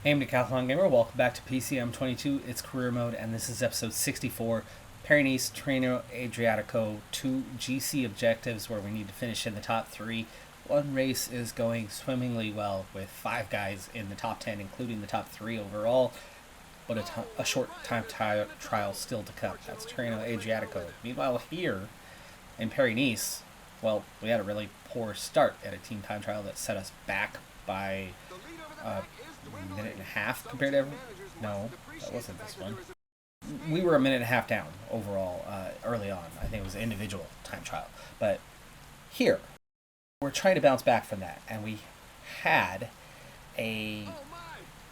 Hey, I'm Decathlon Gamer. Welcome back to PCM22. It's career mode, and this is episode 64. Paris Treno Adriatico, 2 GC objectives where we need to finish in the top 3. One race is going swimmingly well with 5 guys in the top 10, including the top 3 overall, but a short time trial still to come. That's Treno Adriatico. Meanwhile, here in Paris, well, we had a really poor start at a team time trial that set us back by a minute and a half compared to no, that wasn't this one. We were a minute and a half down overall early on. I think it was an individual time trial. But here, we're trying to bounce back from that. And we had a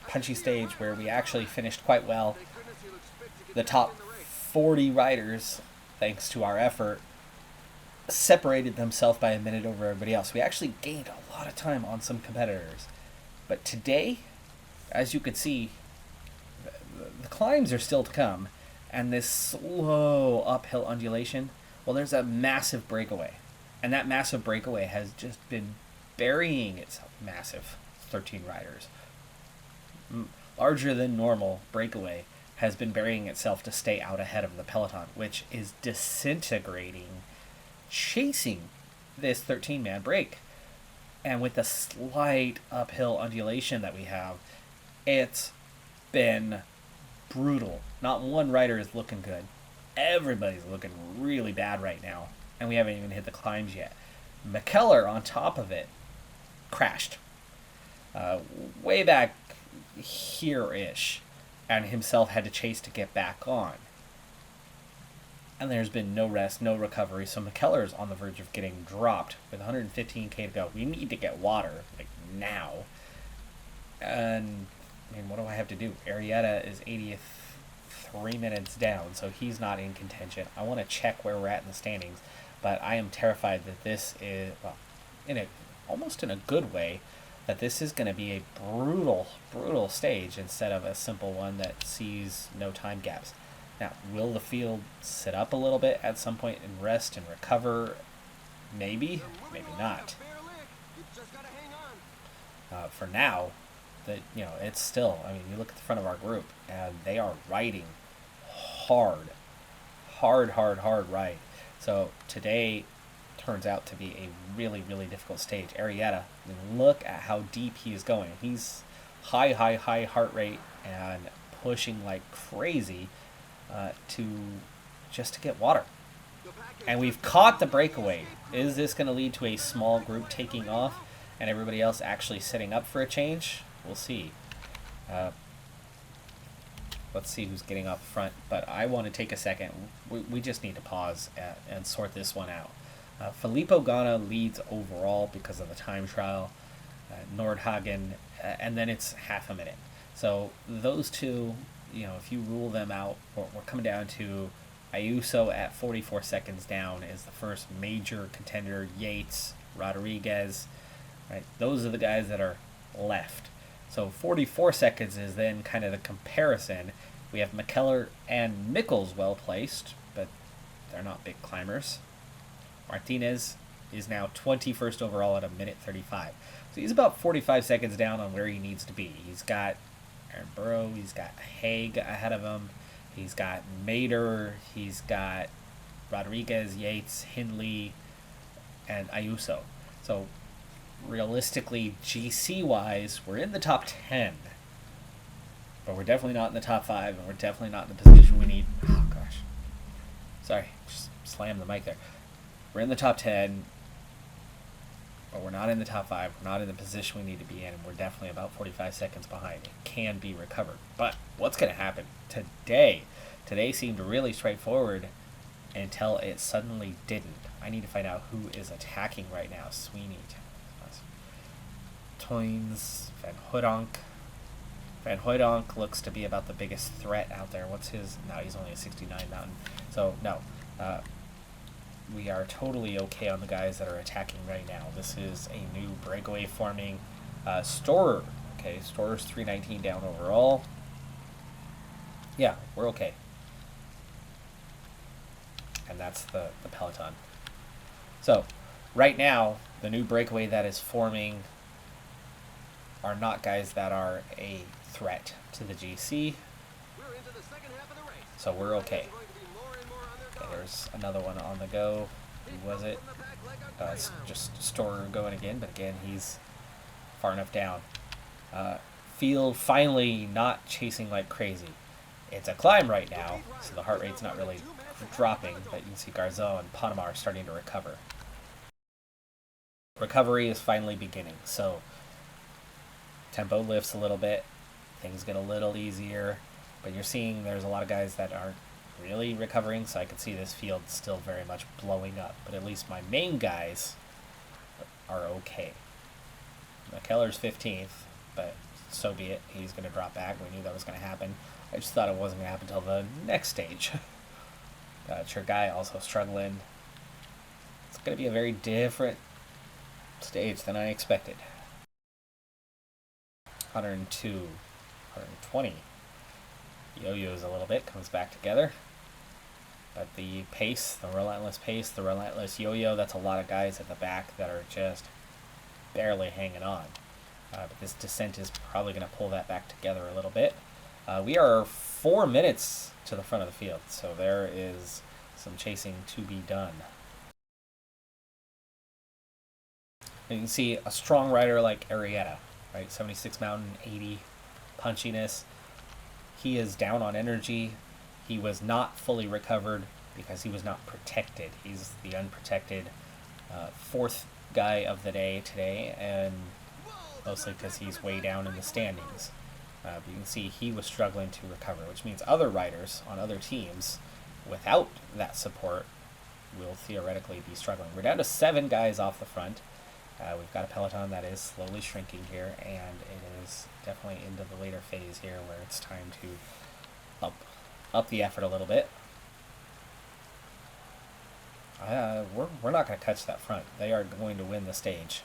punchy stage where we actually finished quite well. The top 40 riders, thanks to our effort, separated themselves by a minute over everybody else. We actually gained a lot of time on some competitors. But today, as you can see, the climbs are still to come, and this slow uphill undulation, well, there's a massive breakaway. And that massive breakaway has just been burying itself. Massive 13 riders. Larger than normal breakaway has been burying itself to stay out ahead of the Peloton, which is disintegrating, chasing this 13-man break. And with the slight uphill undulation that we have, it's been brutal. Not one rider is looking good. Everybody's looking really bad right now. And we haven't even hit the climbs yet. McKellar, on top of it, crashed. Way back here-ish. And himself had to chase to get back on. And there's been no rest, no recovery. So McKellar's on the verge of getting dropped with 115k to go. We need to get water, like, now. And, I mean, what do I have to do? Arietta is 80th, 3 minutes down, so he's not in contention. I want to check where we're at in the standings, but I am terrified that this is, well, almost in a good way, that this is going to be a brutal, brutal stage instead of a simple one that sees no time gaps. Now, will the field sit up a little bit at some point and rest and recover? Maybe, maybe not. For now, it's still. I mean, you look at the front of our group, and they are riding hard ride. So today turns out to be a really, really difficult stage. Arietta, look at how deep he is going. He's high heart rate and pushing like crazy. To get water. And we've caught the breakaway. Is this going to lead to a small group taking off and everybody else actually setting up for a change? We'll see. Let's see who's getting up front. But I want to take a second. We just need to pause and sort this one out. Filippo Ganna leads overall because of the time trial. Nordhagen, and then it's half a minute. So those two, if you rule them out, we're coming down to Ayuso at 44 seconds down is the first major contender. Yates, Rodriguez, right? Those are the guys that are left. So 44 seconds is then kind of the comparison. We have McKellar and Mickles well placed, but they're not big climbers. Martinez is now 21st overall at a minute 35. So he's about 45 seconds down on where he needs to be. He's got Aaron Burrow, he's got Haig ahead of him, he's got Mader, he's got Rodriguez, Yates, Hindley, and Ayuso. So realistically, GC-wise, we're in the top 10, but we're definitely not in the top 5, and we're definitely not in the position we need. Oh gosh, sorry, just slammed the mic there. We're in the top 10, but we're not in the top 5. We're not in the position we need to be in, and we're definitely about 45 seconds behind. It can be recovered. But what's going to happen today? Today seemed really straightforward until it suddenly didn't. I need to find out who is attacking right now. Sweeney, Toynes, Van Hooydonk. Van Hooydonk looks to be about the biggest threat out there. What's his? No, he's only a 69 mountain. So, no. We are totally okay on the guys that are attacking right now. This is a new breakaway forming. Storer. Okay, Storer's 319 down overall. Yeah, we're okay. And that's the Peloton. So, right now, the new breakaway that is forming are not guys that are a threat to the GC. So we're okay. Okay, there's another one on the go. Who was it? It's just Storer going again, but again, he's far enough down. Field finally not chasing like crazy. It's a climb right now, so the heart rate's not really dropping, but you can see Garzot and Panamar starting to recover. Recovery is finally beginning, so tempo lifts a little bit, things get a little easier, but you're seeing there's a lot of guys that aren't really recovering, so I can see this field still very much blowing up, but at least my main guys are okay. McKellar's 15th, but so be it. He's going to drop back. We knew that was going to happen. I just thought it wasn't going to happen until the next stage. Chergai also struggling. It's going to be a very different stage than I expected. 102, 120. Yo-yos a little bit, comes back together. But the pace, the relentless yo-yo, that's a lot of guys at the back that are just barely hanging on. But this descent is probably going to pull that back together a little bit. We are 4 minutes to the front of the field, so there is some chasing to be done. And you can see a strong rider like Arietta, right? 76 mountain, 80 punchiness. He is down on energy. He was not fully recovered because he was not protected. He's the unprotected fourth guy of the day today, and mostly because he's way down in the standings. But you can see he was struggling to recover, which means other riders on other teams without that support will theoretically be struggling. We're down to 7 guys off the front. We've got a Peloton that is slowly shrinking here, and it is definitely into the later phase here where it's time to up the effort a little bit. We're not going to catch that front. They are going to win the stage.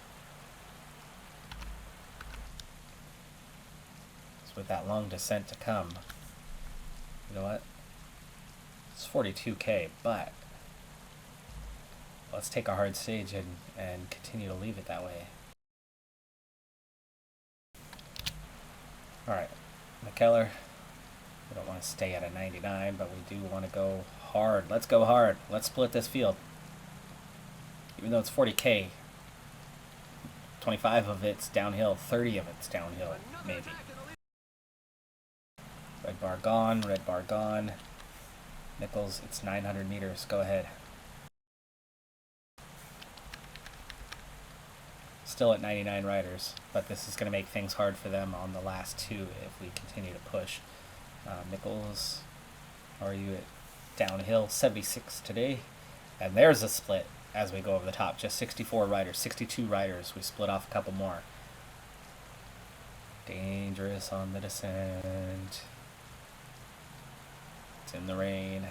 So with that long descent to come, you know what? It's 42K, but let's take a hard stage and continue to leave it that way. Alright, McKellar. We don't want to stay at a 99, but we do want to go hard. Let's go hard. Let's split this field. Even though it's 40K, 25 of it's downhill, 30 of it's downhill, maybe. Red bar gone, red bar gone. Nichols, it's 900 meters. Go ahead. Still at 99 riders, but this is going to make things hard for them on the last 2 if we continue to push. Nichols, how are you at downhill? 76 today. And there's a split as we go over the top. Just 64 riders, 62 riders. We split off a couple more. Dangerous on the descent. It's in the rain.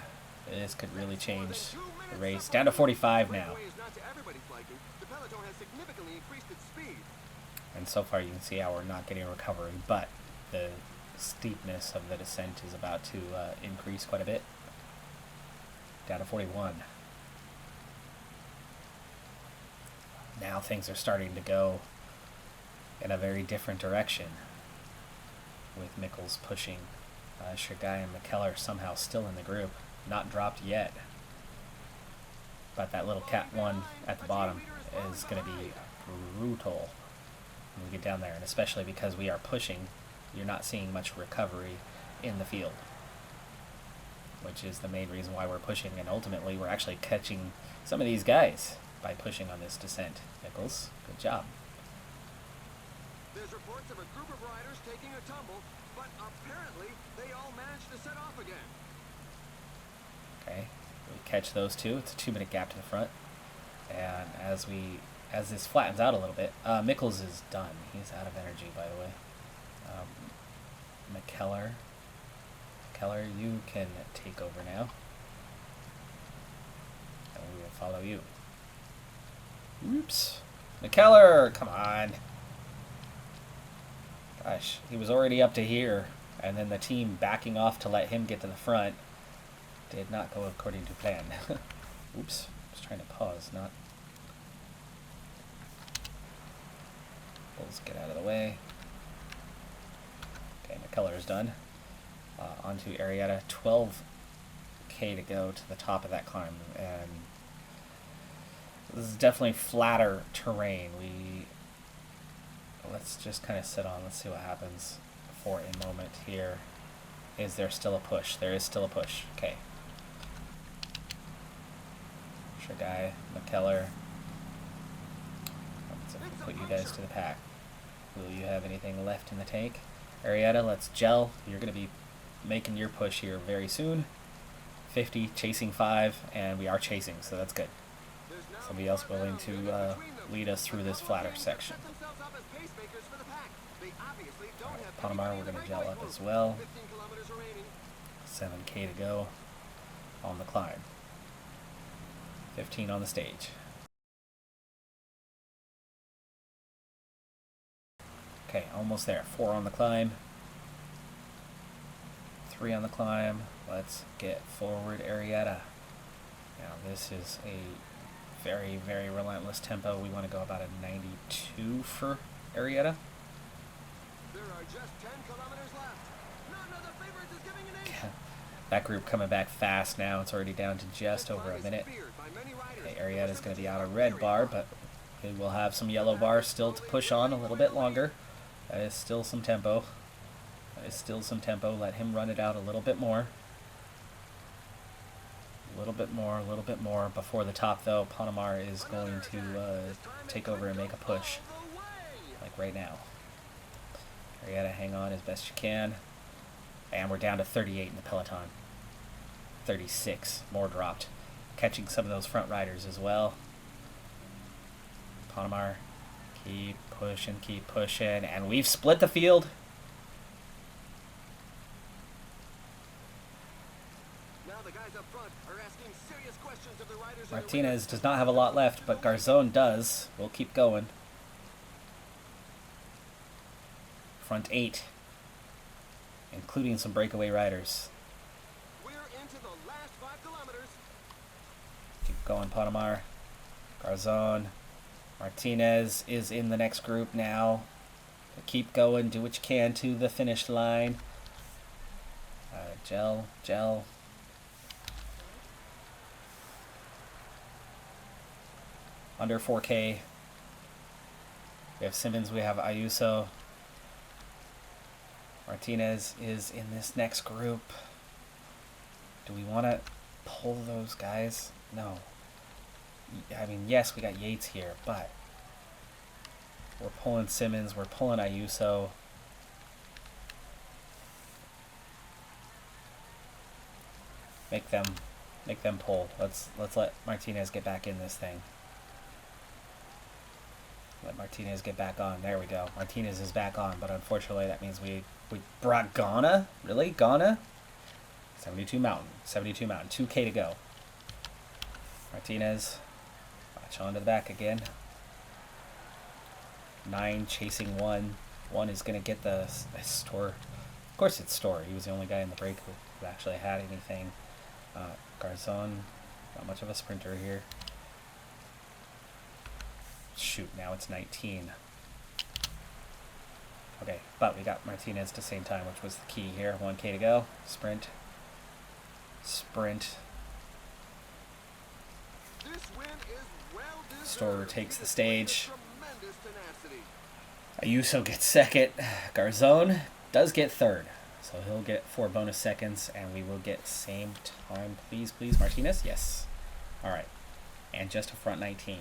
This could really change the race. Down to 45 now. And so far you can see how we're not getting a recovery, but the steepness of the descent is about to increase quite a bit. Down to 41. Now things are starting to go in a very different direction, with Mickles pushing. Chergai and McKellar somehow still in the group, not dropped yet. But that little Cat 1 at the bottom is going to be brutal when we get down there, and especially because we are pushing, you're not seeing much recovery in the field, which is the main reason why we're pushing, and ultimately we're actually catching some of these guys by pushing on this descent. Nichols, good job. There's reports of a group of riders taking a tumble, but apparently they all managed to set off again. Okay, we catch those 2. It's a 2-minute gap to the front, and as this flattens out a little bit, Mickles is done. He's out of energy, by the way. McKellar, you can take over now, and we will follow you. Oops, McKellar, come on. Gosh, he was already up to here, and then the team backing off to let him get to the front did not go according to plan. Oops, I was trying to pause, not... Let's get out of the way. McKellar is done. Onto Arietta, 12K to go to the top of that climb, and this is definitely flatter terrain. Let's just kind of sit on. Let's see what happens for a moment here. Is there still a push? There is still a push. Okay. Guy, McKellar. Let's put you guys to the pack. Will you have anything left in the tank? Arietta, let's gel. You're going to be making your push here very soon. 50, chasing 5, and we are chasing, so that's good. Somebody else willing to lead us through this flatter section. Alright, Panamar, we're going to gel up as well. 7K to go on the climb. 15 on the stage. Okay, almost there. 4 on the climb. 3 on the climb. Let's get forward, Arietta. Now this is a very, very relentless tempo. We want to go about a 92 for Arietta. There are just 10 kilometers left. None of the favorites is giving an inch. That group coming back fast now. It's already down to just over a minute. Okay, Arietta is going to be out of red bar, but he will have some yellow bar still to push on a little bit longer. That is still some tempo. That is still some tempo. Let him run it out a little bit more. A little bit more, a little bit more. Before the top, though, Panamar is going to take over and make a push. Like right now. Arietta, hang on as best you can. And we're down to 38 in the Peloton. 36. More dropped. Catching some of those front riders as well. Panamar, keep pushing, and we've split the field. Now the guys up front are asking serious questions of the riders. Martinez does not have a lot left, but Garzon does. We'll keep going. Front 8, including some breakaway riders. We're into the last 5 kilometers. Keep going, Panamar. Garzon. Martinez is in the next group now. Keep going. Do what you can to the finish line. Gel. Under 4K. We have Simmons. We have Ayuso. Martinez is in this next group. Do we want to pull those guys? No. I mean, yes, we got Yates here, but we're pulling Simmons, we're pulling Ayuso. Make them pull. Let's let Martinez get back in this thing. Let Martinez get back on. There we go. Martinez is back on, but unfortunately that means we brought Ghana. Really? Ghana? 72 Mountain. 2K to go. Martinez. Watch on to the back again. 9 chasing 1. 1 is going to get the store. Of course it's Store. He was the only guy in the break who actually had anything. Garzon. Not much of a sprinter here. Shoot, now it's 19. Okay, but we got Martinez at the same time, which was the key here. 1K to go. Sprint. Storer takes the stage. Ayuso gets second. Garzon does get third. So he'll get 4 bonus seconds, and we will get same time. Please, Martinez? Yes. All right. And just a front 19.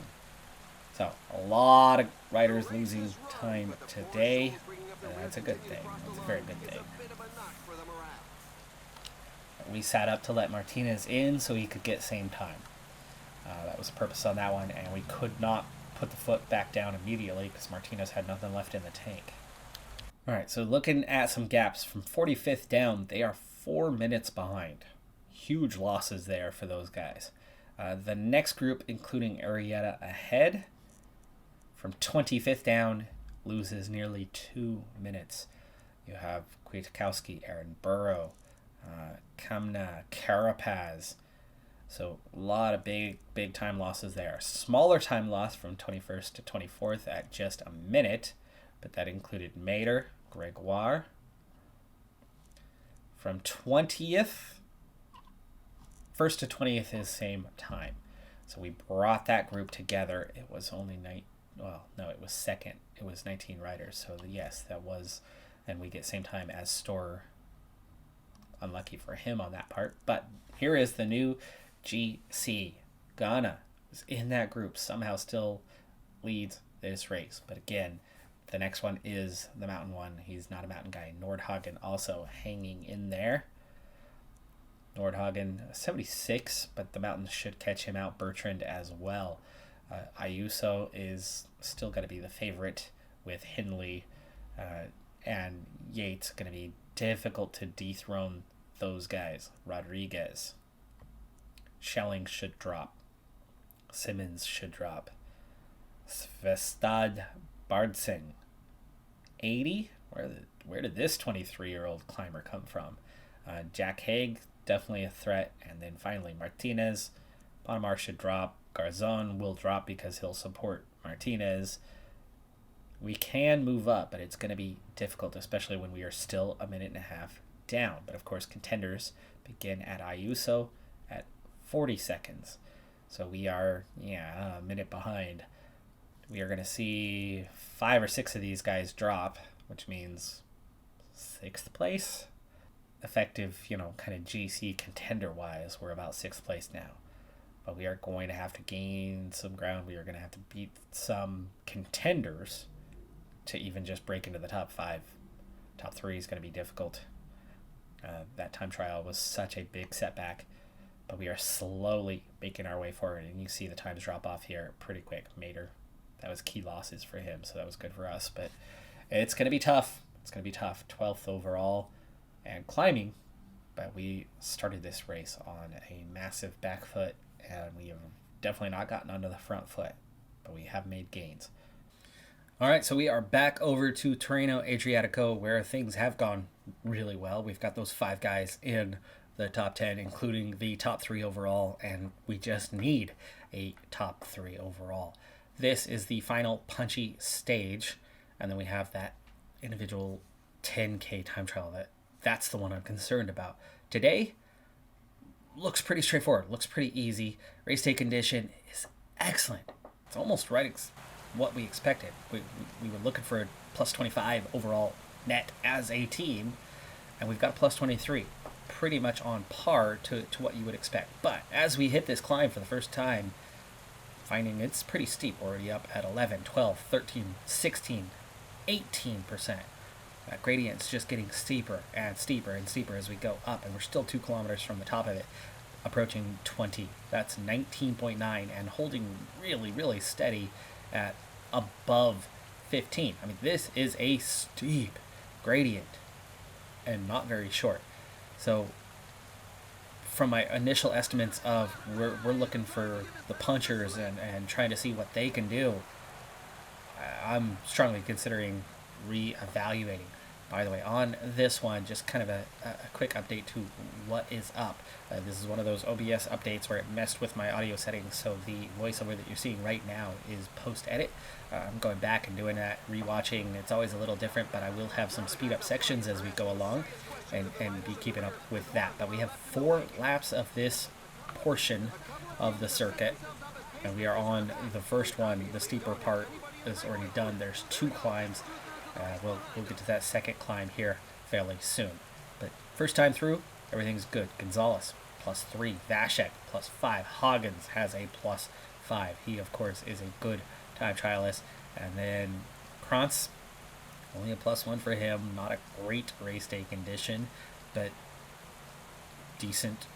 So, a lot of riders losing time today. And that's a good thing. That's a very good thing. We sat up to let Martinez in so he could get same time. That was the purpose on that one, and we could not put the foot back down immediately because Martinez had nothing left in the tank. Alright, so looking at some gaps, from 45th down, they are 4 minutes behind. Huge losses there for those guys. The next group, including Arietta ahead, from 25th down, loses nearly 2 minutes. You have Kwiatkowski, Aaron Burrow, Kamna, Carapaz. So a lot of big time losses there. Smaller time loss from 21st to 24th at just a minute, but that included Mater, Gregoire, from 20th. First to 20th is same time. So we brought that group together. It was only it was second. It was 19 riders. So yes, that was, and we get same time as Store. Unlucky for him on that part. But here is the new GC. Ghana is in that group. Somehow still leads this race. But again, the next one is the mountain one. He's not a mountain guy. Nordhagen also hanging in there. Nordhagen 76, but the mountains should catch him out. Bertrand as well. Ayuso is still going to be the favorite with Hindley, and Yates going to be difficult to dethrone those guys. Rodriguez. Schelling should drop. Simmons should drop. Svestad Bardsing. 80? Where did this 23-year-old climber come from? Jack Haig, definitely a threat. And then finally Martinez. Panamar should drop. Garzon will drop because he'll support Martinez. We can move up, but it's going to be difficult, especially when we are still a minute and a half down. But of course, contenders begin at Ayuso at 40 seconds. So we are, a minute behind. We are going to see 5 or 6 of these guys drop, which means 6th place. Effective, kind of GC contender-wise, we're about 6th place now. But we are going to have to gain some ground. We are going to have to beat some contenders to even just break into the top 5. Top 3 is going to be difficult. That time trial was such a big setback. But we are slowly making our way forward. And you see the times drop off here pretty quick. Mater, that was key losses for him, so that was good for us. But it's going to be tough. It's going to be tough. 12th overall and climbing. But we started this race on a massive back foot, and we have definitely not gotten onto the front foot. But we have made gains. All right, so we are back over to Tirreno Adriatico, where things have gone really well. We've got those 5 guys in the top 10, including the top 3 overall, and we just need a top 3 overall. This is the final punchy stage, and then we have that individual 10K time trial. That's the one I'm concerned about. Today, looks pretty straightforward, looks pretty easy. Race day condition is excellent. It's almost right what we expected. We were looking for a plus 25 overall net as a team, and we've got a plus 23. Pretty much on par to what you would expect. But as we hit this climb for the first time, finding it's pretty steep, already up at 11, 12, 13, 16, 18%. That gradient's just getting steeper and steeper and steeper as we go up, and we're still 2 kilometers from the top of it, approaching 20. That's 19.9 and holding really, really steady at above 15. I mean, this is a steep gradient and not very short. So from my initial estimates of we're looking for the punchers and trying to see what they can do, I'm strongly considering re-evaluating. By the way, on this one, just kind of a quick update to what is up. This is one of those OBS updates where it messed with my audio settings, so the voiceover that you're seeing right now is post-edit. I'm going back and doing that, rewatching. It's always a little different, but I will have some speed-up sections as we go along and be keeping up with that. But we have 4 laps of this portion of the circuit, and we are on the first one. The steeper part is already done. There's 2 climbs. We'll get to that second climb here fairly soon. But first time through, everything's good. Gonzalez, plus 3. Vashek, plus 5. Hoggins has a plus 5. He, of course, is a good time trialist. And then Krantz, only a plus 1 for him. Not a great race day condition, but decent,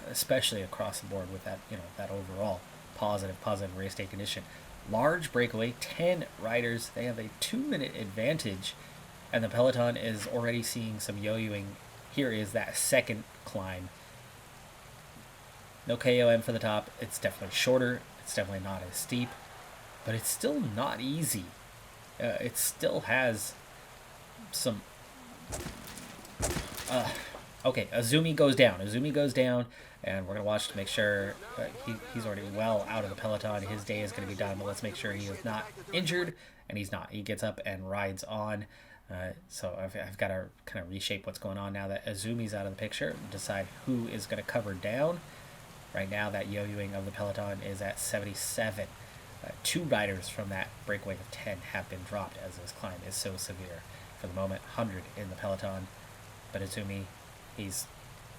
especially across the board with that, that overall positive race day condition. Large breakaway, 10 riders. They have a 2-minute advantage, and the Peloton is already seeing some yo-yoing. Here is that second climb. No KOM for the top. It's definitely shorter. It's definitely not as steep, but it's still not easy. It still has some... Okay, Azumi goes down. And we're going to watch to make sure he's already well out of the Peloton. His day is going to be done, but let's make sure he is not injured, and he's not. He gets up and rides on. So I've got to kind of reshape what's going on now that Azumi's out of the picture and decide who is going to cover down. Right now, that yo-yoing of the Peloton is at 77. 2 riders from that breakaway of 10 have been dropped as this climb is so severe. For the moment, 100 in the Peloton, but Azumi, he's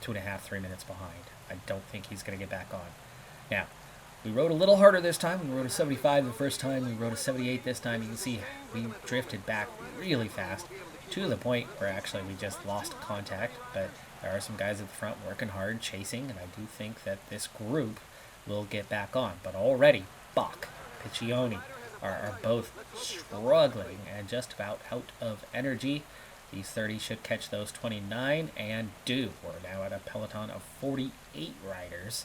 2.5, 3 minutes behind. I don't think he's going to get back on. Now, we rode a little harder this time. We rode a 75 the first time. We rode a 78 this time. You can see we drifted back really fast to the point where actually we just lost contact, but there are some guys at the front working hard, chasing, and I do think that this group will get back on. But already, Bach, Piccioni are both struggling and just about out of energy. These 30 should catch those 29 and do. We're now at a Peloton of 48 riders,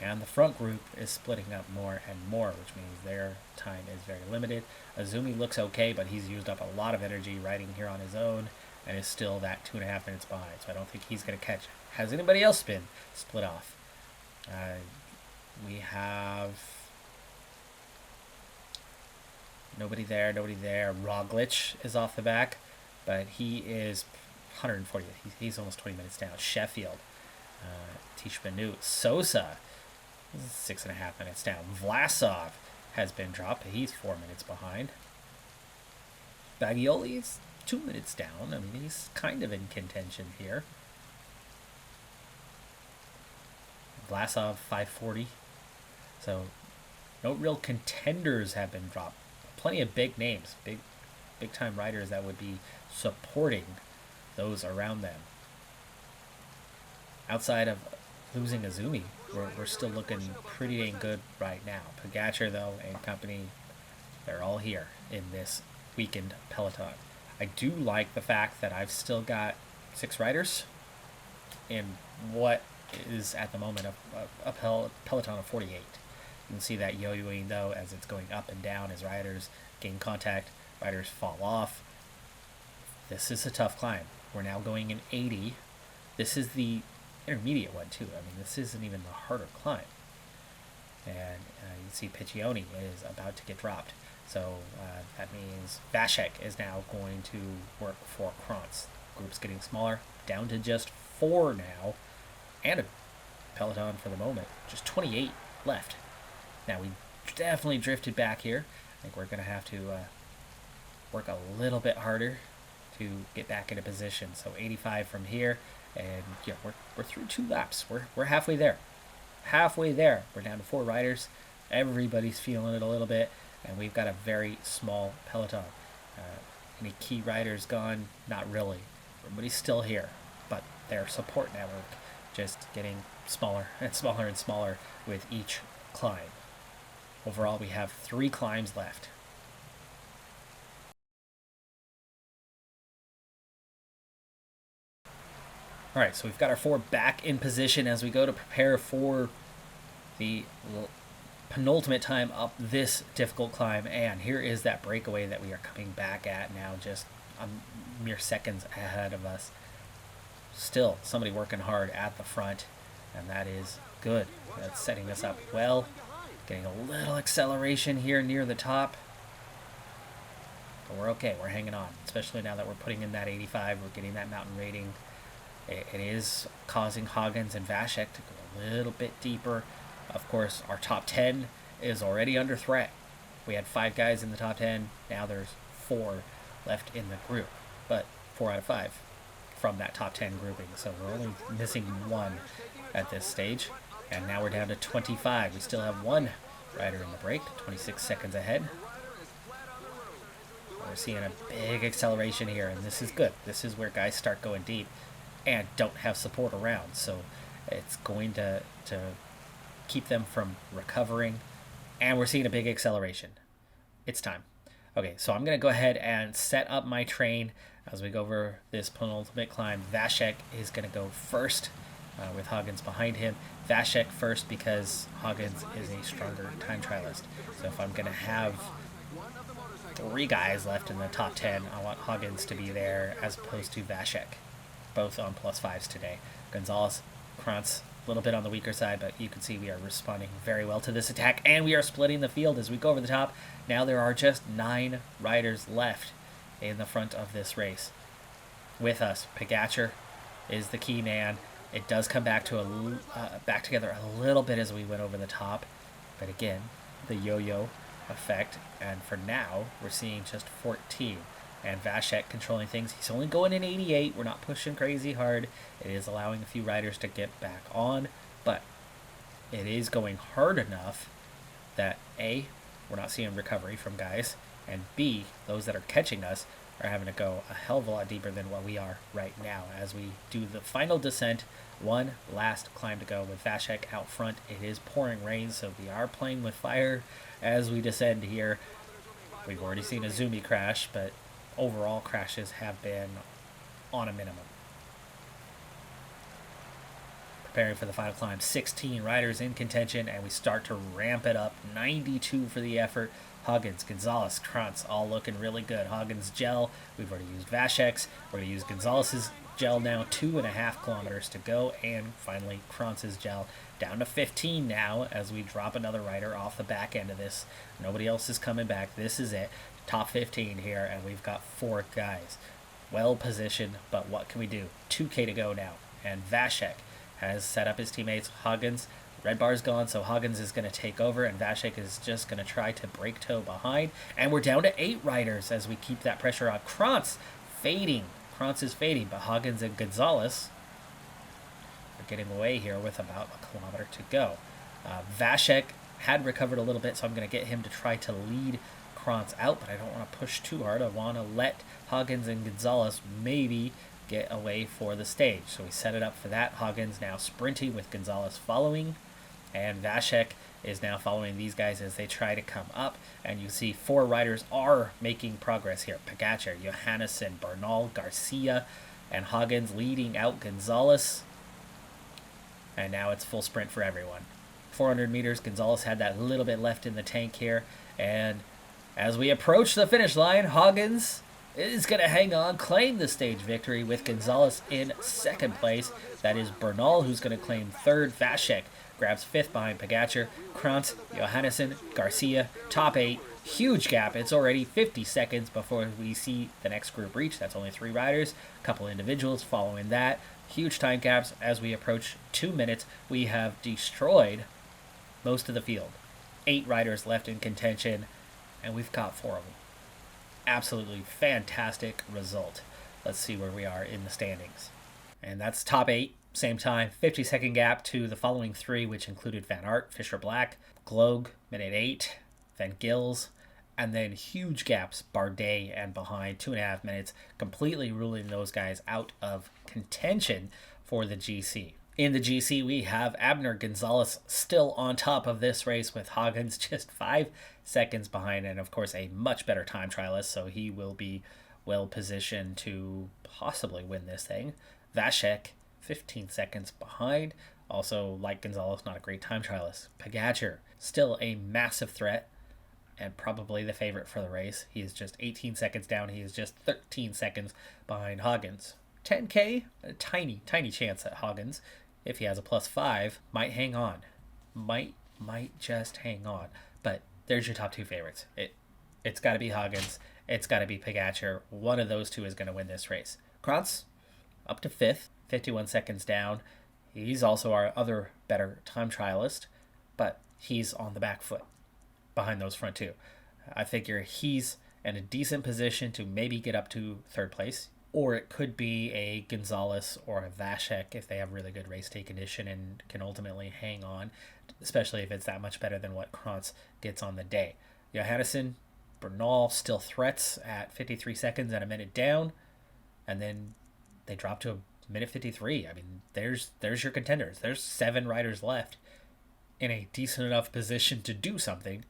and the front group is splitting up more and more, which means their time is very limited. Azumi looks okay, but he's used up a lot of energy riding here on his own and is still that 2.5 minutes behind, so I don't think he's going to catch. Has anybody else been split off? We have nobody there. Roglic is off the back, but he is 140. He's almost 20 minutes down. Sheffield, Tishmanu, Sosa, 6.5 minutes down. Vlasov has been dropped. He's 4 minutes behind. Bagioli's 2 minutes down. I mean, he's kind of in contention here. Vlasov, 540. So, no real contenders have been dropped. Plenty of big names, big time riders that would be supporting those around them. Outside of losing Azumi, we're still looking pretty dang good right now. Pogacar, though, and company, they're all here in this weekend Peloton. I do like the fact that I've still got 6 riders in what is at the moment a Peloton of 48. You can see that yo-yoing, though, as it's going up and down as riders gain contact, riders fall off. This is a tough climb. We're now going in 80. This is the intermediate one, too. I mean, this isn't even the harder climb. And you can see Piccioni is about to get dropped. So that means Vasek is now going to work for Krantz. Group's getting smaller, down to just 4 now. And a Peloton for the moment. Just 28 left. Now, we definitely drifted back here. I think we're going to have to work a little bit harder to get back into position. So 85 from here, and yeah, we're through 2 laps. We're halfway there. Halfway there. We're down to 4 riders. Everybody's feeling it a little bit, and we've got a very small Peloton. Any key riders gone? Not really. Everybody's still here, but their support network just getting smaller and smaller and smaller with each climb. Overall, we have 3 climbs left. All right, so we've got our 4 back in position as we go to prepare for the penultimate time up this difficult climb. And here is that breakaway that we are coming back at now, just a mere seconds ahead of us. Still, somebody working hard at the front, and that is good. That's setting us up well. Getting a little acceleration here near the top. But we're okay. We're hanging on, especially now that we're putting in that 85. We're getting that mountain rating. It is causing Hagens and Vasek to go a little bit deeper. Of course, our top 10 is already under threat. We had 5 guys in the top 10. Now there's 4 left in the group. But 4 out of 5 from that top 10 grouping. So we're only missing 1 at this stage. And now we're down to 25. We still have 1 rider in the break, 26 seconds ahead. We're seeing a big acceleration here, and this is good. This is where guys start going deep and don't have support around. So it's going to keep them from recovering. And we're seeing a big acceleration. It's time. Okay, so I'm going to go ahead and set up my train as we go over this penultimate climb. Vasek is going to go first with Hagens behind him. Vasek first because Hagens is a stronger time trialist. So if I'm going to have 3 guys left in the top 10, I want Hagens to be there as opposed to Vasek. Both on +5s today. Gonzalez, Krantz, a little bit on the weaker side, but you can see we are responding very well to this attack, and we are splitting the field as we go over the top. Now there are just 9 riders left in the front of this race. With us, Pogacar is the key man. It does come back to back together a little bit as we went over the top, but again, the yo-yo effect. And for now, we're seeing just 14. And Vasek controlling things. He's only going in 88. We're not pushing crazy hard. It is allowing a few riders to get back on, but it is going hard enough that A, we're not seeing recovery from guys, and B, those that are catching us are having to go a hell of a lot deeper than what we are right now as we do the final descent. One last climb to go with Vasek out front. It is pouring rain, so we are playing with fire as we descend here. We've already seen a Zumi crash, but overall crashes have been on a minimum. Preparing for the final climb, 16 riders in contention, and we start to ramp it up. 92 for the effort. Huggins, Gonzalez, Krantz, all looking really good. Huggins gel, we've already used Vasek's. We're going to use Gonzalez's gel now, 2.5 kilometers to go, and finally Krantz's gel down to 15 now as we drop another rider off the back end of this. Nobody else is coming back. This is it. Top 15 here, and we've got 4 guys. Well positioned, but what can we do? 2K to go now, and Vasek has set up his teammates. Huggins, red bar's gone, so Huggins is going to take over, and Vasek is just going to try to break toe behind. And we're down to 8 riders as we keep that pressure on. Krantz fading. Krantz is fading, but Huggins and Gonzalez are getting away here with about a kilometer to go. Vasek had recovered a little bit, so I'm going to get him to try to lead Krantz out, but I don't want to push too hard. I want to let Huggins and Gonzalez maybe get away for the stage. So we set it up for that. Huggins now sprinting with Gonzalez following, and Vasek is now following these guys as they try to come up. And you see 4 riders are making progress here. Pogacar, Johannesson, Bernal, Garcia, and Huggins leading out Gonzalez. And now it's full sprint for everyone. 400 meters, Gonzalez had that little bit left in the tank here, and as we approach the finish line, Huggins is going to hang on, claim the stage victory with Gonzalez in second place. That is Bernal, who's going to claim third. Vasek grabs 5th behind Pogacar. Krantz, Johannesson, Garcia, top 8. Huge gap. It's already 50 seconds before we see the next group reach. That's only 3 riders, a couple individuals following that. Huge time gaps as we approach 2 minutes. We have destroyed most of the field. 8 riders left in contention, and we've got 4 of them. Absolutely fantastic result. Let's see where we are in the standings. And that's top 8, same time, 50-second gap to the following 3, which included Van Aert, Fisher Black, Gloag, minute 8, Van Gils, and then huge gaps, Bardet and behind, 2.5 minutes, completely ruling those guys out of contention for the GC. In the GC, we have Abner Gonzalez still on top of this race with Huggins just 5 seconds behind, and of course a much better time trialist, so he will be well positioned to possibly win this thing. Vasek, 15 seconds behind, also like Gonzalez, not a great time trialist. Pogacar, still a massive threat and probably the favorite for the race. He is just 18 seconds down. He is just 13 seconds behind Huggins. 10K, a tiny chance at Huggins. If he has a +5, might hang on. Might just hang on. But there's your top 2 favorites. It's got to be Huggins. It's got to be Pogacar. One of those 2 is going to win this race. Krantz, up to 5th, 51 seconds down. He's also our other better time trialist, but he's on the back foot behind those front 2. I figure he's in a decent position to maybe get up to 3rd place. Or it could be a Gonzalez or a Vasek if they have really good race day condition and can ultimately hang on, especially if it's that much better than what Krantz gets on the day. Johannesson, Bernal still threats at 53 seconds and a minute down, and then they drop to a minute 53. I mean, there's your contenders. There's 7 riders left in a decent enough position to do something,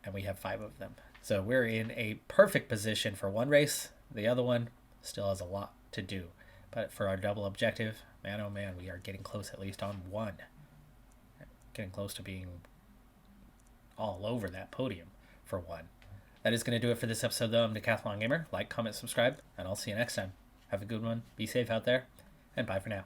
and we have 5 of them. So we're in a perfect position for one race. The other one still has a lot to do, but for our double objective, man oh man, we are getting close, at least on one. Getting close to being all over that podium for one. That is going to do it for this episode though. I'm Decathlon Gamer. Like, comment, subscribe, and I'll see you next time. Have a good one, be safe out there, and bye for now.